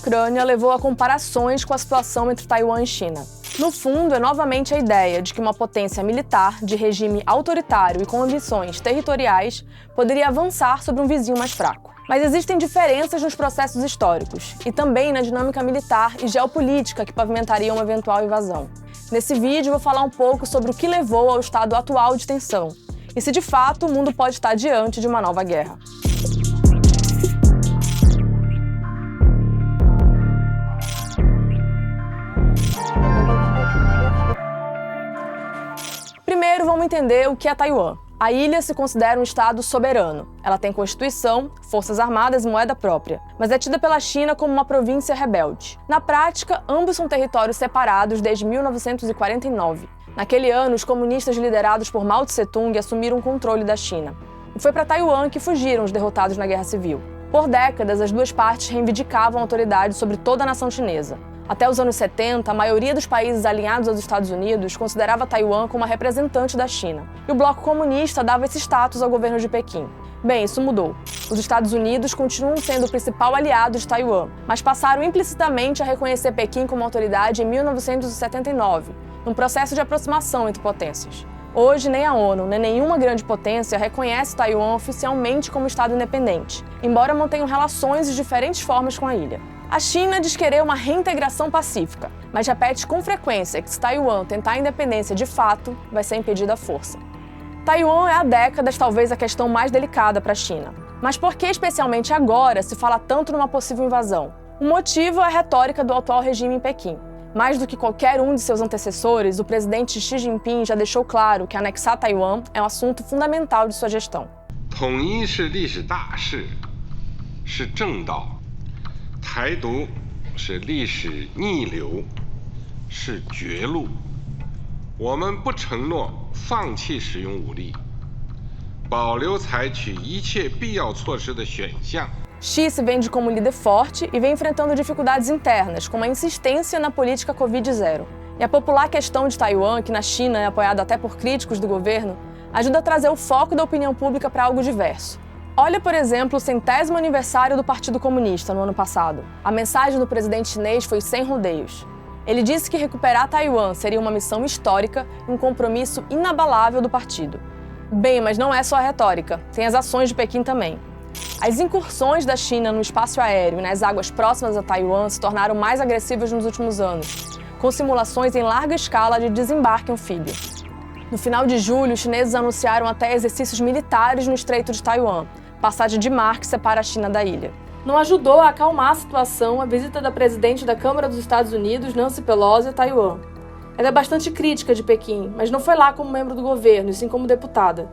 Ucrânia levou a comparações com a situação entre Taiwan e China. No fundo, é novamente a ideia de que uma potência militar, de regime autoritário e com ambições territoriais, poderia avançar sobre um vizinho mais fraco. Mas existem diferenças nos processos históricos e também na dinâmica militar e geopolítica que pavimentaria uma eventual invasão. Nesse vídeo, eu vou falar um pouco sobre o que levou ao estado atual de tensão e se, de fato, o mundo pode estar diante de uma nova guerra. Primeiro, vamos entender o que é Taiwan. A ilha se considera um estado soberano. Ela tem constituição, forças armadas e moeda própria, mas é tida pela China como uma província rebelde. Na prática, ambos são territórios separados desde 1949. Naquele ano, os comunistas liderados por Mao Tse-tung assumiram o controle da China. E foi para Taiwan que fugiram os derrotados na Guerra Civil. Por décadas, as duas partes reivindicavam autoridade sobre toda a nação chinesa. Até os anos 70, a maioria dos países alinhados aos Estados Unidos considerava Taiwan como uma representante da China, e o bloco comunista dava esse status ao governo de Pequim. Bem, isso mudou. Os Estados Unidos continuam sendo o principal aliado de Taiwan, mas passaram implicitamente a reconhecer Pequim como autoridade em 1979, num processo de aproximação entre potências. Hoje, nem a ONU, nem nenhuma grande potência reconhece Taiwan oficialmente como Estado independente, embora mantenham relações de diferentes formas com a ilha. A China diz querer uma reintegração pacífica, mas repete com frequência que se Taiwan tentar a independência de fato, vai ser impedida à força. Taiwan é há décadas talvez a questão mais delicada para a China. Mas por que especialmente agora se fala tanto numa possível invasão? O motivo é a retórica do atual regime em Pequim. Mais do que qualquer um de seus antecessores, o presidente Xi Jinping já deixou claro que anexar Taiwan é um assunto fundamental de sua gestão. 统一是历史大势，是正道。台独是历史逆流，是绝路。我们不承诺放弃使用武力，保留采取一切必要措施的选项。 Xi se vende como líder forte e vem enfrentando dificuldades internas, como a insistência na política Covid-0. E a popular questão de Taiwan, que na China é apoiada até por críticos do governo, ajuda a trazer o foco da opinião pública para algo diverso. Olha, por exemplo, o 100º aniversário do Partido Comunista no ano passado. A mensagem do presidente chinês foi sem rodeios. Ele disse que recuperar Taiwan seria uma missão histórica e um compromisso inabalável do partido. Bem, mas não é só a retórica, tem as ações de Pequim também. As incursões da China no espaço aéreo e nas águas próximas a Taiwan se tornaram mais agressivas nos últimos anos, com simulações em larga escala de desembarque anfíbio. No final de julho, os chineses anunciaram até exercícios militares no Estreito de Taiwan, passagem de mar que separa a China da ilha. Não ajudou a acalmar a situação a visita da presidente da Câmara dos Estados Unidos, Nancy Pelosi, a Taiwan. Ela é bastante crítica de Pequim, mas não foi lá como membro do governo, e sim como deputada.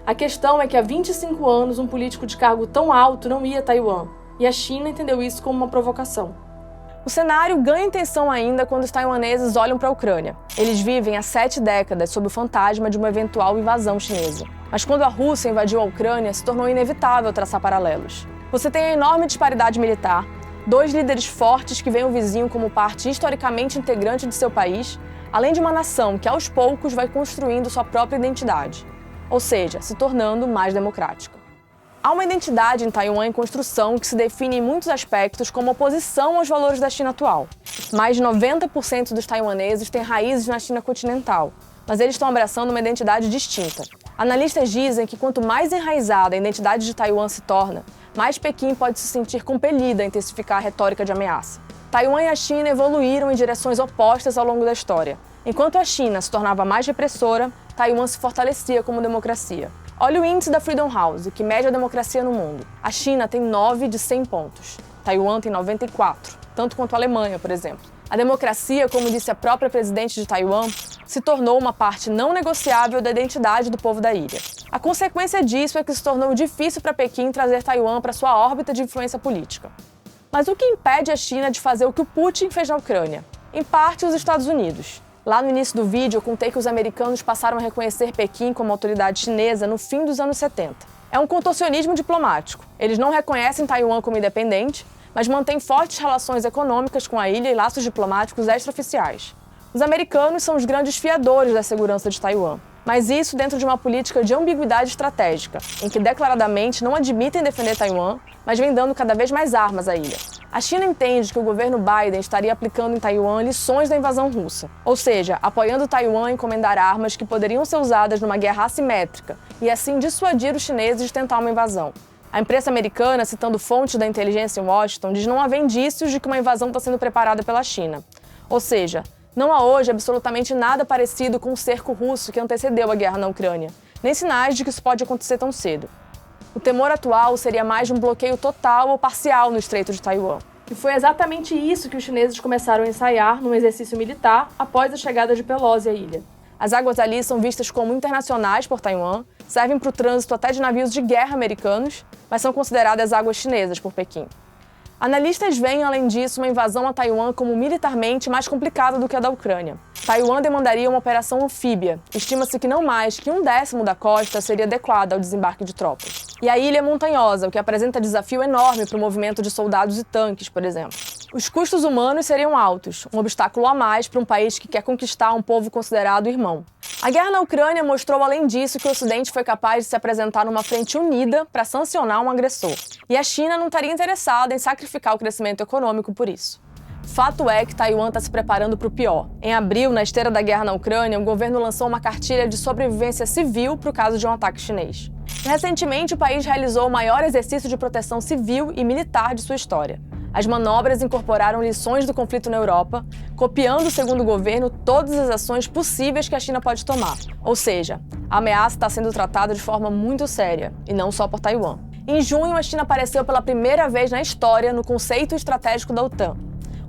A questão é que há 25 anos um político de cargo tão alto não ia a Taiwan, e a China entendeu isso como uma provocação. O cenário ganha tensão ainda quando os taiwaneses olham para a Ucrânia. Eles vivem há 7 décadas sob o fantasma de uma eventual invasão chinesa. Mas quando a Rússia invadiu a Ucrânia, se tornou inevitável traçar paralelos. Você tem a enorme disparidade militar, 2 líderes fortes que veem o vizinho como parte historicamente integrante de seu país, além de uma nação que aos poucos vai construindo sua própria identidade, ou seja, se tornando mais democrática. Há uma identidade em Taiwan em construção que se define em muitos aspectos como oposição aos valores da China atual. Mais de 90% dos taiwaneses têm raízes na China continental, mas eles estão abraçando uma identidade distinta. Analistas dizem que quanto mais enraizada a identidade de Taiwan se torna, mais Pequim pode se sentir compelida a intensificar a retórica de ameaça. Taiwan e a China evoluíram em direções opostas ao longo da história. Enquanto a China se tornava mais repressora, Taiwan se fortalecia como democracia. Olha o índice da Freedom House, que mede a democracia no mundo. A China tem 9 de 100 pontos. Taiwan tem 94, tanto quanto a Alemanha, por exemplo. A democracia, como disse a própria presidente de Taiwan, se tornou uma parte não negociável da identidade do povo da ilha. A consequência disso é que se tornou difícil para Pequim trazer Taiwan para sua órbita de influência política. Mas o que impede a China de fazer o que o Putin fez na Ucrânia? Em parte, os Estados Unidos. Lá no início do vídeo, eu contei que os americanos passaram a reconhecer Pequim como autoridade chinesa no fim dos anos 70. É um contorcionismo diplomático. Eles não reconhecem Taiwan como independente, mas mantêm fortes relações econômicas com a ilha e laços diplomáticos extraoficiais. Os americanos são os grandes fiadores da segurança de Taiwan, mas isso dentro de uma política de ambiguidade estratégica, em que declaradamente não admitem defender Taiwan, mas vem dando cada vez mais armas à ilha. A China entende que o governo Biden estaria aplicando em Taiwan lições da invasão russa, ou seja, apoiando Taiwan a encomendar armas que poderiam ser usadas numa guerra assimétrica e assim dissuadir os chineses de tentar uma invasão. A imprensa americana, citando fontes da inteligência em Washington, diz não haver indícios de que uma invasão está sendo preparada pela China. Ou seja, não há hoje absolutamente nada parecido com o cerco russo que antecedeu a guerra na Ucrânia, nem sinais de que isso pode acontecer tão cedo. O temor atual seria mais de um bloqueio total ou parcial no Estreito de Taiwan. E foi exatamente isso que os chineses começaram a ensaiar num exercício militar após a chegada de Pelosi à ilha. As águas ali são vistas como internacionais por Taiwan, servem para o trânsito até de navios de guerra americanos, mas são consideradas águas chinesas por Pequim. Analistas veem, além disso, uma invasão a Taiwan como militarmente mais complicada do que a da Ucrânia. Taiwan demandaria uma operação anfíbia. Estima-se que não mais que 1/10 da costa seria adequada ao desembarque de tropas. E a ilha é montanhosa, o que apresenta desafio enorme para o movimento de soldados e tanques, por exemplo. Os custos humanos seriam altos, um obstáculo a mais para um país que quer conquistar um povo considerado irmão. A guerra na Ucrânia mostrou, além disso, que o Ocidente foi capaz de se apresentar numa frente unida para sancionar um agressor. E a China não estaria interessada em sacrificar o crescimento econômico por isso. Fato é que Taiwan está se preparando para o pior. Em abril, na esteira da guerra na Ucrânia, o governo lançou uma cartilha de sobrevivência civil para o caso de um ataque chinês. E, recentemente, o país realizou o maior exercício de proteção civil e militar de sua história. As manobras incorporaram lições do conflito na Europa, copiando, segundo o governo, todas as ações possíveis que a China pode tomar. Ou seja, a ameaça está sendo tratada de forma muito séria, e não só por Taiwan. Em junho, a China apareceu pela primeira vez na história no conceito estratégico da OTAN.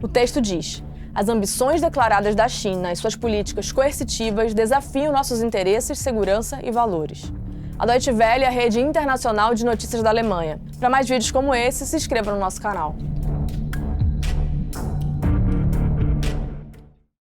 O texto diz: as ambições declaradas da China e suas políticas coercitivas desafiam nossos interesses, segurança e valores. A Deutsche Welle é a rede internacional de notícias da Alemanha. Para mais vídeos como esse, se inscreva no nosso canal.